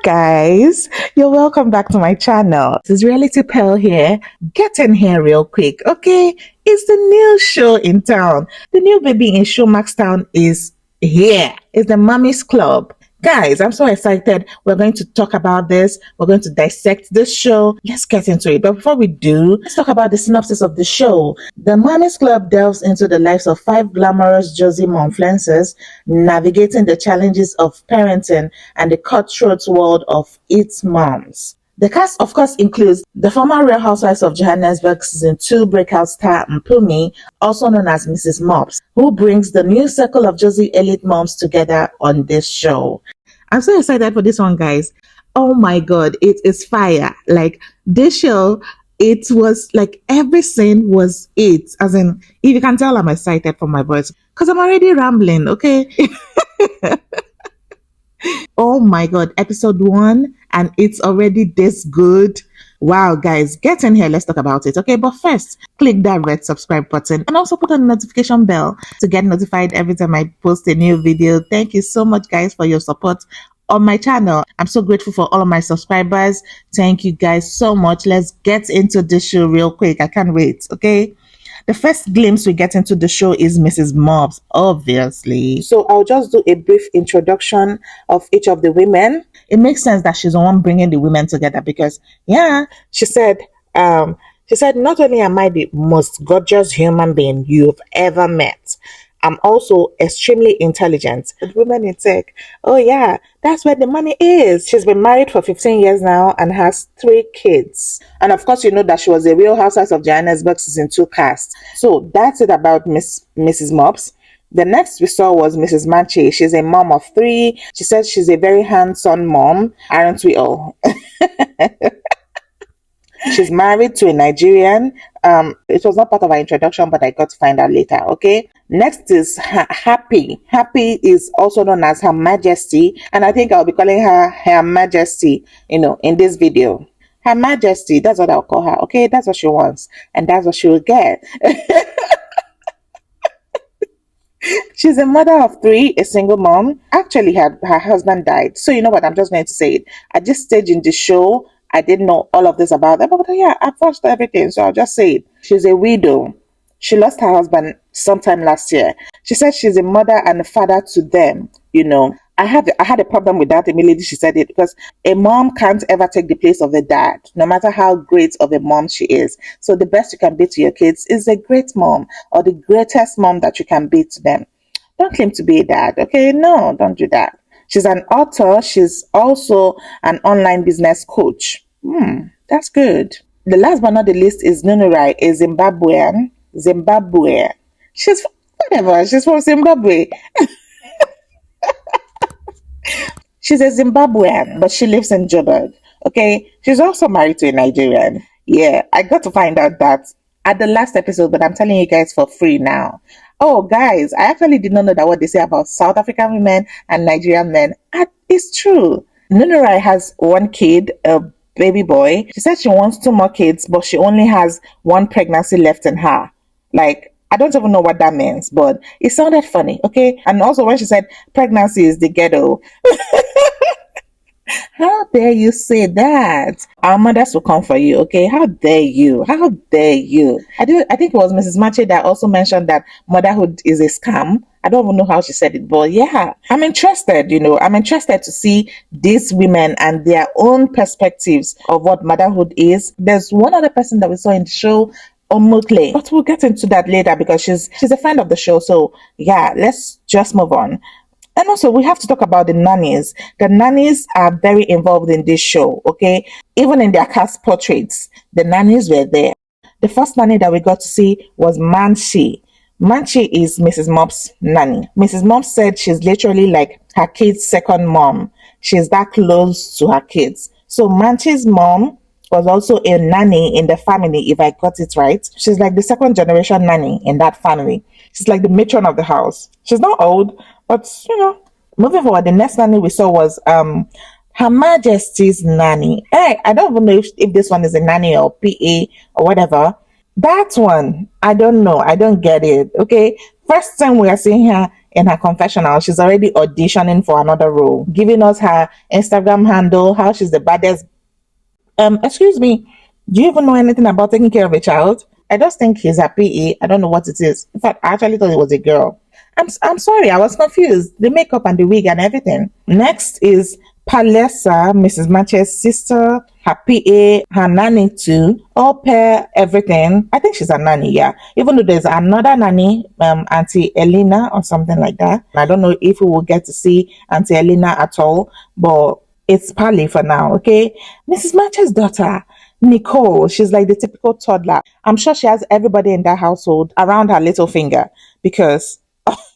guys, you're welcome back to my channel. This is Reality Pearl here. Get in here real quick, okay? It's the new show in town. The new baby in Showmax town is here. It's the Mommy's Club. Guys, I'm so excited. We're going to talk about this. We're going to dissect this show. Let's get into it. But before we do, let's talk about the synopsis of the show. The Mommy's Club delves into the lives of 5 glamorous Jozi momfluencers, navigating the challenges of parenting and the cutthroat world of its moms. The cast, of course, includes the former Real Housewives of Johannesburg Season 2 breakout star Mpumi, also known as Mrs Mopps, who brings the new circle of Jozi elite moms together on this show. I'm so excited for this one, guys. Oh my God, it is fire. Like, this show, it was like every scene was it. As in, if you can tell, I'm excited for my voice because I'm already rambling, okay? Oh my God, episode 1 and it's already this good. Wow, guys, get in here. Let's talk about it. Okay, but first, click that red subscribe button and also put on the notification bell to get notified every time I post a new video. Thank you so much, guys, for your support on my channel. I'm so grateful for all of my subscribers. Thank you guys so much. Let's get into this show real quick. I can't wait, okay? The first glimpse we get into the show is Mrs Mopps, obviously. So I'll just do a brief introduction of each of the women. It makes sense that she's the one bringing the women together because, yeah, she said, not only am I the most gorgeous human being you've ever met, I'm also extremely intelligent. Women in tech, oh yeah, that's where the money is. She's been married for 15 years now and has 3 kids. And of course, you know that she was a Real Housewives of Johannesburg Season 2 cast. So that's it about Mrs Mopps. The next we saw was Mrs Manche. She's a mom of 3. She says she's a very hands-on mom, aren't we all? She's married to a Nigerian. It was not part of our introduction, but I got to find out later, okay? Next is Happy. Happy is also known as Her Majesty, and I think I'll be calling her Her Majesty, in this video. Her Majesty, that's what I'll call her, okay? That's what she wants, and that's what she will get. She's a mother of 3, a single mom. Actually, her husband died. So you know what? I'm just going to say it. At this stage in the show, I didn't know all of this about them, but yeah, I've watched everything, so I'll just say it. She's a widow. She lost her husband sometime last year. She said she's a mother and a father to them, I had a problem with that immediately she said it because a mom can't ever take the place of a dad, no matter how great of a mom she is. So the best you can be to your kids is a great mom or the greatest mom that you can be to them. Don't claim to be a dad, okay? No, don't do that. She's an author. She's also an online business coach. That's good. The last but not the least is Nunurai, a Zimbabwean. She's whatever. She's from Zimbabwe. She's a Zimbabwean, but she lives in Joburg. Okay. She's also married to a Nigerian. Yeah, I got to find out that at the last episode, but I'm telling you guys for free now. Oh, guys, I actually did not know that what they say about South African women and Nigerian men is true. Nunurai has 1 kid, a baby boy. She said she wants 2 more kids, but she only has 1 pregnancy left in her. Like, I don't even know what that means, but it sounded funny, okay? And also when she said pregnancy is the ghetto. How dare you say that? Our mothers will come for you, okay? How dare you? How dare you? I think it was Mrs Mopps that also mentioned that motherhood is a scam. I don't even know how she said it, but yeah, I'm interested, I'm interested to see these women and their own perspectives of what motherhood is. There's one other person that we saw in the show, Omukle, but we'll get into that later because she's a friend of the show. So yeah, let's just move on. And also, we have to talk about the nannies. The nannies are very involved in this show, okay? Even in their cast portraits, the nannies were there. The first nanny that we got to see was Manche. Manche is Mrs Mopps' nanny. Mrs Mopps said she's literally like her kid's second mom. She's that close to her kids. So Manche's mom was also a nanny in the family, if I got it right. She's like the 2nd generation nanny in that family. She's like the matron of the house. She's not old, but moving forward, the next nanny we saw was Her Majesty's nanny. Hey, I don't even know if this one is a nanny or PA or whatever. That one, I don't know. I don't get it. Okay. First time we are seeing her in her confessional, she's already auditioning for another role, giving us her Instagram handle, how she's the baddest. Excuse me, do you even know anything about taking care of a child? I just think he's a PA. I don't know what it is. In fact, I actually thought it was a girl. I'm sorry, I was confused. The makeup and the wig and everything. Next is Palesa, Mrs. Manche's sister, her PA, her nanny too. All pair everything. I think she's a nanny, yeah. Even though there's another nanny, Auntie Elena or something like that. I don't know if we will get to see Auntie Elena at all, but it's Pali for now, okay? Mrs. Manche's daughter, Nicole, she's like the typical toddler. I'm sure she has everybody in that household around her little finger because,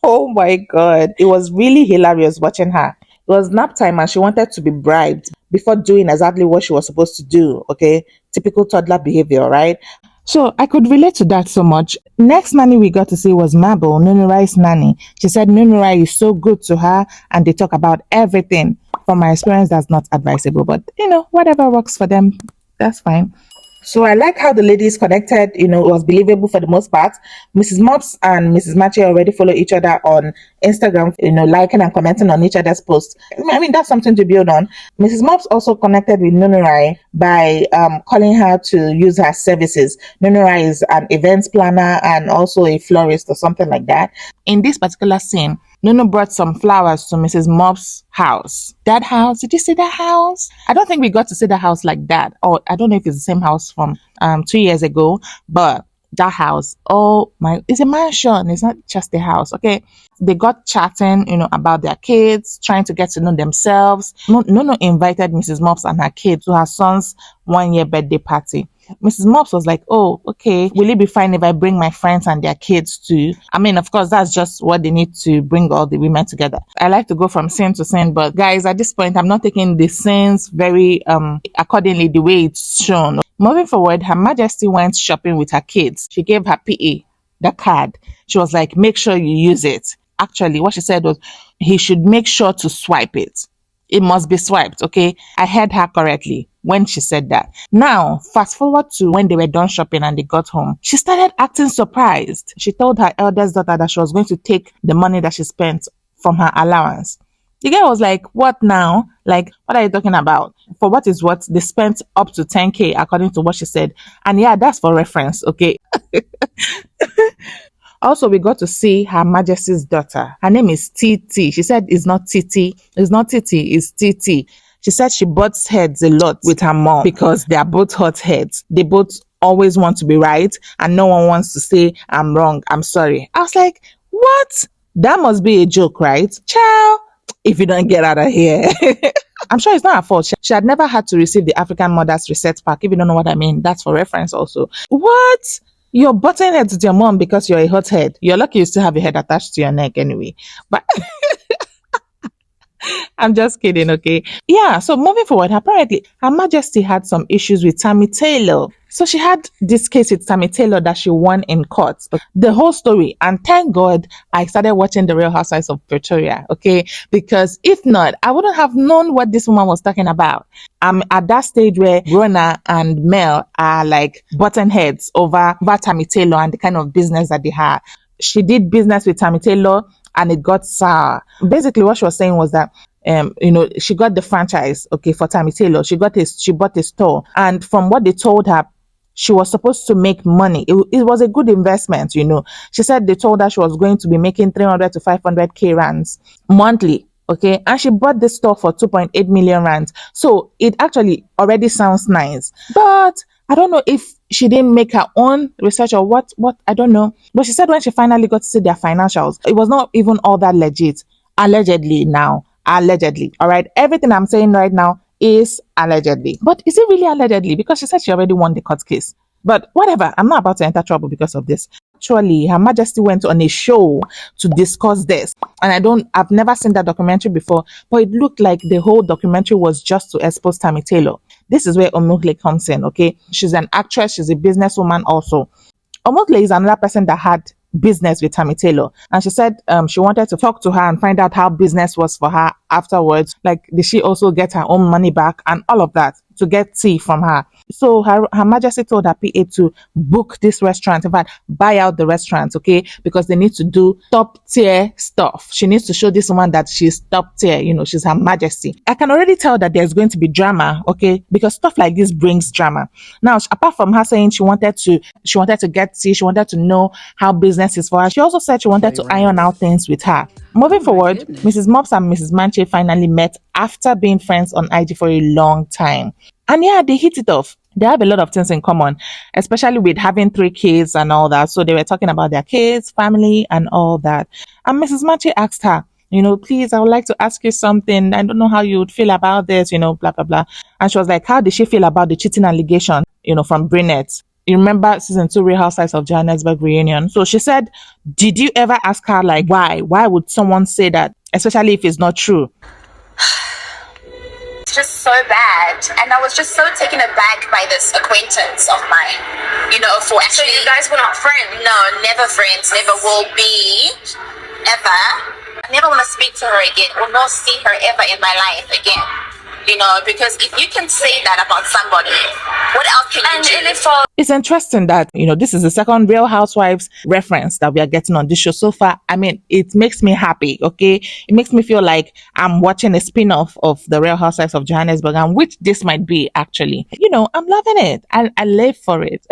oh my God, it was really hilarious watching her. It was nap time and she wanted to be bribed before doing exactly what she was supposed to do, okay? Typical toddler behavior, right? So I could relate to that so much. Next nanny we got to see was Mabel, Nunurai's nanny. She said Nunurai is so good to her and they talk about everything. From my experience, that's not advisable, but whatever works for them, that's fine. So I like how the ladies connected, it was believable for the most part. Mrs. Mopps and Mrs. Manche already follow each other on Instagram, liking and commenting on each other's posts. I mean, that's something to build on. Mrs. Mopps also connected with Nunurai by calling her to use her services. Nunurai is an events planner and also a florist or something like that. In this particular scene, Nunu brought some flowers to Mrs. Mopps' house. That house, did you see that house? I don't think we got to see the house like that. Or I don't know if it's the same house from 2 years ago, but that house, oh my, it's a mansion. It's not just a house, okay? They got chatting, about their kids, trying to get to know themselves. Nunu invited Mrs. Mopps and her kids to her son's 1-year birthday party. Mrs. Mopps was like, oh, okay, will it be fine if I bring my friends and their kids too? I mean, of course, that's just what they need to bring all the women together. I like to go from scene to scene, but guys, at this point, I'm not taking the scenes very accordingly the way it's shown. Moving forward, Her Majesty went shopping with her kids. She gave her PA the card. She was like, make sure you use it. Actually, what she said was, he should make sure to swipe it. It must be swiped, okay? I heard her correctly when she said that. Now, fast forward to when they were done shopping and they got home. She started acting surprised. She told her eldest daughter that she was going to take the money that she spent from her allowance. The girl was like, what now? Like, what are you talking about? For what is what? They spent up to 10K according to what she said. And yeah, that's for reference, okay? Also, we got to see Her Majesty's daughter. Her name is TT. She said it's not TT. It's not TT, it's TT. She said she butts heads a lot with her mom because they are both hot heads. They both always want to be right and no one wants to say, I'm wrong, I'm sorry. I was like, what? That must be a joke, right? Ciao. If you don't get out of here. I'm sure it's not her fault. She had never had to receive the African Mothers Reset Pack. If you don't know what I mean, that's for reference also. What? You're butting heads with your mom because you're a hothead. You're lucky you still have your head attached to your neck anyway. But I'm just kidding, okay? Yeah, so moving forward, apparently, Her Majesty had some issues with Tammy Taylor. So she had this case with Tammy Taylor that she won in court. The whole story. And thank God I started watching The Real Housewives of Pretoria, okay? Because if not, I wouldn't have known what this woman was talking about. I'm at that stage where Rona and Mel are like button heads over Tammy Taylor and the kind of business that they had. She did business with Tammy Taylor and it got sour. Basically, what she was saying was that she got the franchise, okay, for Tammy Taylor. She bought a store. And from what they told her, she was supposed to make money. It was a good investment, She said they told her she was going to be making 300 to 500K rands monthly, okay? And she bought the store for 2.8 million rands. So it actually already sounds nice. But I don't know if she didn't make her own research or what, I don't know. But she said when she finally got to see their financials, it was not even all that legit. Allegedly now. Allegedly. All right. Everything I'm saying right now is allegedly. But is it really allegedly? Because she said she already won the court case. But whatever. I'm not about to enter trouble because of this. Actually, Her Majesty went on a show to discuss this. And I've never seen that documentary before, but it looked like the whole documentary was just to expose Tammy Taylor. This is where Omukle comes in, okay? She's an actress. She's a businesswoman also. Omukle is another person that had business with Tammy Taylor. And she said she wanted to talk to her and find out how business was for her afterwards. Like, did she also get her own money back and all of that to get tea from her? So her Majesty told her PA to book this restaurant, in fact, buy out the restaurant, okay? Because they need to do top tier stuff. She needs to show this woman that she's top tier, she's Her Majesty. I can already tell that there's going to be drama, okay? Because stuff like this brings drama. Now, apart from her saying she wanted to get tea, she wanted to know how business is for her, she also said she wanted to iron out things with her. Moving forward, Mrs. Mopps and Mrs. Manche finally met after being friends on IG for a long time. And yeah, they hit it off. They have a lot of things in common, especially with having 3 kids and all that. So they were talking about their kids, family, and all that. And Mrs. Manche asked her, please, I would like to ask you something. I don't know how you would feel about this, blah, blah, blah. And she was like, how did she feel about the cheating allegation, from Brunette? You remember season 2 Real Housewives of Johannesburg reunion? So she said, did you ever ask her, like, why? Why would someone say that, especially if it's not true? Just so bad, and I was just so taken aback by this acquaintance of mine, for actually. So you guys were not friends? No, never friends, never will be, ever. I never want to speak to her again or not see her ever in my life again, because if you can say that about somebody, what else can you do? It's interesting that, this is the second Real Housewives reference that we are getting on this show so far. I mean, it makes me happy, okay? It makes me feel like I'm watching a spin-off of the Real Housewives of Johannesburg, and which this might be, actually. I'm loving it. I live for it.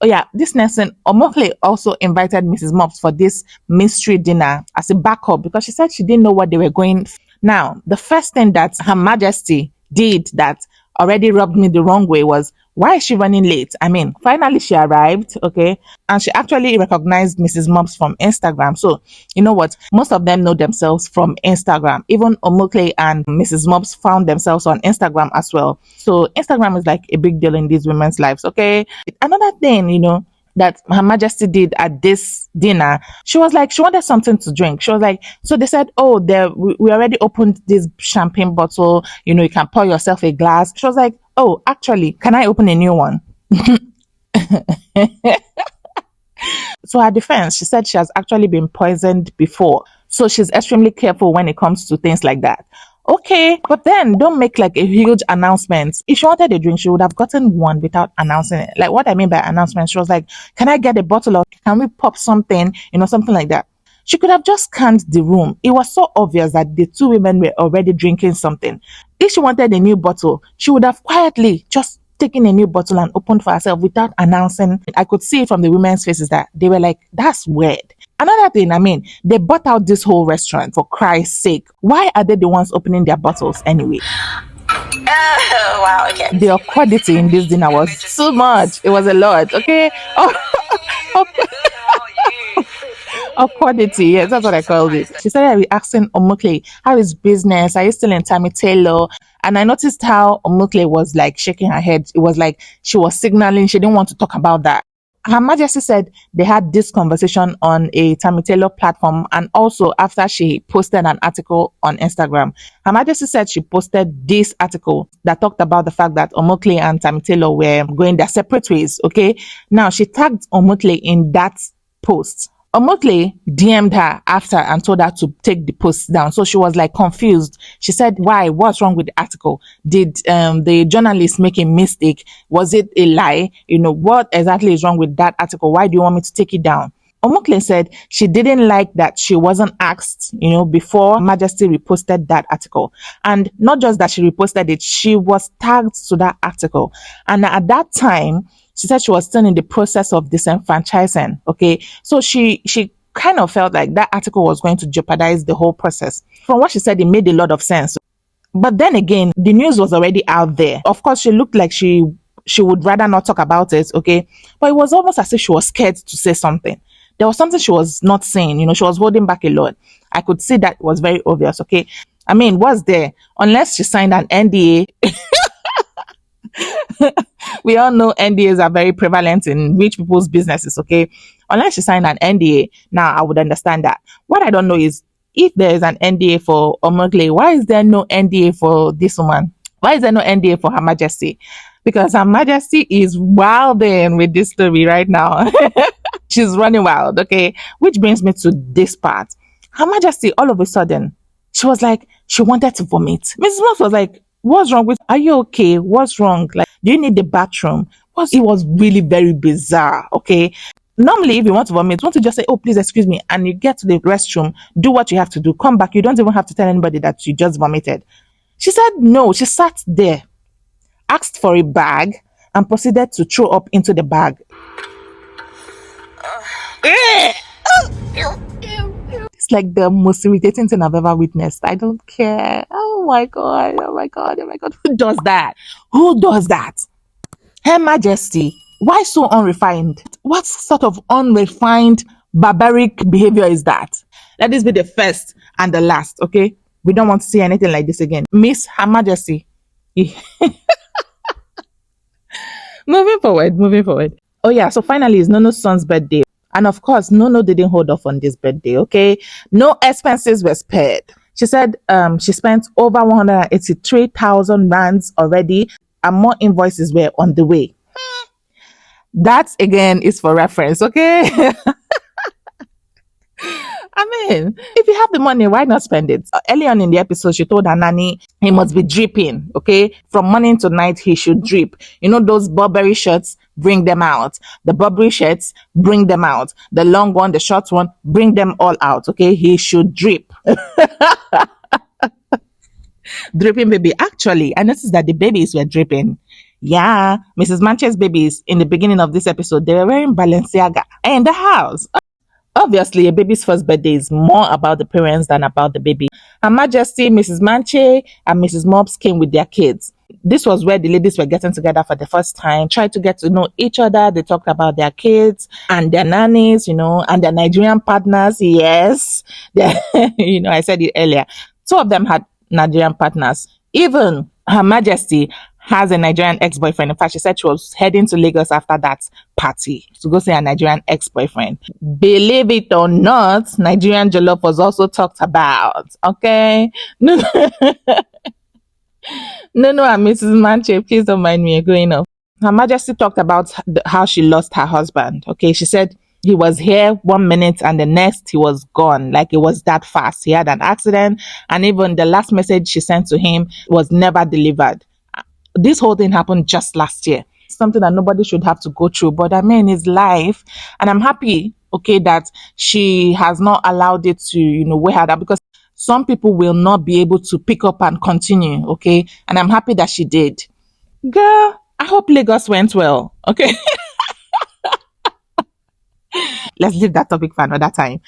Oh yeah, this next thing, Omokle also invited Mrs. Mopps for this mystery dinner as a backup because she said she didn't know what they were going. Now, the first thing that Her Majesty did that already rubbed me the wrong way was, why is she running late? I mean, finally she arrived, okay? And she actually recognized Mrs. Mopps from Instagram. So, you know what? Most of them know themselves from Instagram. Even Omokle and Mrs. Mopps found themselves on Instagram as well. So Instagram is like a big deal in these women's lives, okay? Another thing, that Her Majesty did at this dinner, she was like, she wanted something to drink. She was like, so they said, oh, we already opened this champagne bottle, you can pour yourself a glass. She was like, oh, actually, can I open a new one? So her defense, she said she has actually been poisoned before. So she's extremely careful when it comes to things like that. Okay, but then don't make like a huge announcement. If she wanted a drink, she would have gotten one without announcing it. Like what I mean by announcement, she was like, can I get a bottle or can we pop something? Something like that. She could have just scanned the room. It was so obvious that the 2 women were already drinking something. If she wanted a new bottle, she would have quietly just taken a new bottle and opened for herself without announcing. I could see from the women's faces that they were like, that's weird. Another thing, I mean, they bought out this whole restaurant for Christ's sake. Why are they the ones opening their bottles anyway? Oh, wow, okay. The awkwardity in this dinner was too much. It was a lot, okay? Awkwardity, yes, that's what I called it. She started asking Omokle, how is business? Are you still in Tammy Taylor? And I noticed how Omokle was like shaking her head. It was like she was signaling she didn't want to talk about that. Her Majesty said they had this conversation on a Tammy Taylor platform and also after she posted an article on Instagram. Her Majesty said she posted this article that talked about the fact that Omokle and Tammy Taylor were going their separate ways, okay? Now, she tagged Omokle in that post. Omokle DM'd her after and told her to take the post down. So she was like confused. She said, why? What's wrong with the article? Did the journalist make a mistake? Was it a lie? What exactly is wrong with that article? Why do you want me to take it down? Omokle said she didn't like that she wasn't asked, before Majesty reposted that article. And not just that she reposted it, she was tagged to that article. And at that time, she said she was still in the process of disenfranchising, okay? So she kind of felt like that article was going to jeopardize the whole process. From what she said, it made a lot of sense. But then again, the news was already out there. Of course, she looked like she would rather not talk about it, okay? But it was almost as if she was scared to say something. There was something she was not saying, she was holding back a lot. I could see that was very obvious, okay? I mean, what's there? Unless she signed an NDA. We all know NDAs are very prevalent in rich people's businesses, okay? Unless she signed an NDA, now I would understand that. What I don't know is, if there is an NDA for Omokle, why is there no NDA for this woman? Why is there no NDA for Her Majesty? Because Her Majesty is wilding with this story right now. She's running wild, okay? Which brings me to this part. Her Majesty, all of a sudden, she was like, she wanted to vomit. Mrs. Mopps was like, What's wrong with, are you okay? What's wrong? Like, do you need the bathroom? It was really very bizarre. Okay. Normally, if you want to vomit, want to just say, oh, please excuse me, and you get to the restroom, do what you have to do, come back. You don't even have to tell anybody that you just vomited. She said no. She sat there, asked for a bag, and proceeded to throw up into the bag. It's like the most irritating thing I've ever witnessed. I don't care. Oh my God. Oh my God. Oh my God. Who does that? Who does that? Her Majesty. Why so unrefined? What sort of unrefined barbaric behavior is that? Let this be the first and the last, okay? We don't want to see anything like this again. Miss Her Majesty. Moving forward. Oh yeah, so finally it's Nono's son's birthday. And of course, Nono didn't hold off on this birthday, okay? No expenses were spared. She said she spent over 183,000 rands already, and more invoices were on the way. That again is for reference, okay? I mean, if you have the money, why not spend it? Early on in the episode, she told her nanny he must be dripping, okay? From morning to night, he should drip. You know, those Burberry shirts, bring them out. The Burberry shirts, bring them out. The long one, the short one, bring them all out, okay? He should drip. Dripping baby. Actually, I noticed that the babies were dripping. Yeah, Mrs. Manche's babies in the beginning of this episode, they were wearing Balenciaga in the house. Obviously, a baby's first birthday is more about the parents than about the baby. Her Majesty, Mrs. Manche, and Mrs. Mopps came with their kids. This was where the ladies were getting together for the first time, tried to get to know each other. They talked about their kids and their nannies, you know, and their Nigerian partners. Yes, you know, I said it earlier. Two of them had Nigerian partners. Even Her Majesty has a Nigerian ex-boyfriend. In fact, she said she was heading to Lagos after that party to go see a Nigerian ex-boyfriend. Believe it or not, Nigerian jollof was also talked about. Okay? No, and Mrs. Manche, please don't mind me going off. Her Majesty talked about how she lost her husband. Okay, she said he was here 1 minute and the next he was gone. Like it was that fast. He had an accident, and even the last message she sent to him was never delivered. This whole thing happened just last year. Something that nobody should have to go through, but I mean, it's life. And I'm happy, okay, that she has not allowed it to, you know, weigh her down, because some people will not be able to pick up and continue, okay? And I'm happy that she did. Girl, I hope Lagos went well, okay? Let's leave that topic for another time.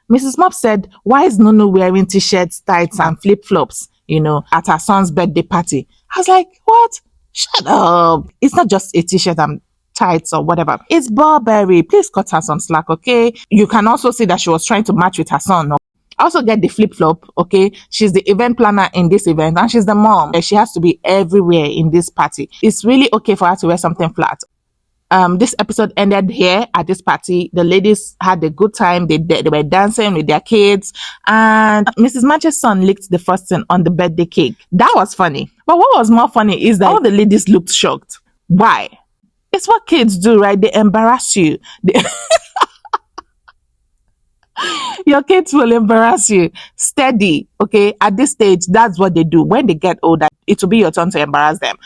Mrs. Mopps said, why is Nunu wearing t-shirts, tights, and flip-flops, you know, at her son's birthday party? I was like, what? Shut up. It's not just a t-shirt and tights or whatever. It's Burberry. Please cut her some slack, okay? You can also see that she was trying to match with her son. No? I also get the flip-flop, okay? She's the event planner in this event, and she's the mom. She has to be everywhere in this party. It's really okay for her to wear something flat. This episode ended here at this party. The ladies had a good time. They were dancing with their kids, and Mrs. Manche's son licked the frosting on the birthday cake. That was funny. But what was more funny is that all the ladies looked shocked. Why? It's what kids do, right? They embarrass you. Your kids will embarrass you. Steady, okay? At this stage, that's what they do. When they get older, it will be your turn to embarrass them.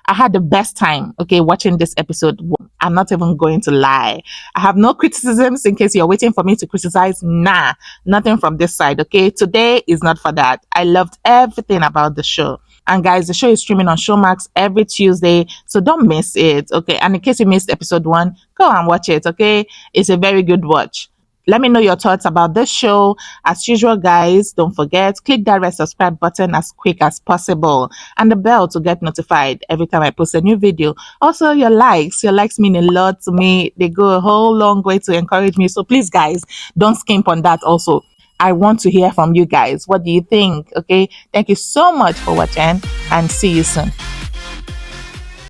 I had the best time, okay, watching this episode. I'm not even going to lie. I have no criticisms in case you're waiting for me to criticize. Nah, nothing from this side, okay? Today is not for that. I loved everything about the show. And guys, the show is streaming on Showmax every Tuesday, so don't miss it, okay? And in case you missed episode 1, go and watch it, okay? It's a very good watch. Let me know your thoughts about this show. As usual, guys, don't forget, click that red subscribe button as quick as possible and the bell to get notified every time I post a new video. Also, your likes mean a lot to me. They go a whole long way to encourage me. So please, guys, don't skimp on that also. I want to hear from you guys. What do you think? Okay, thank you so much for watching, and see you soon.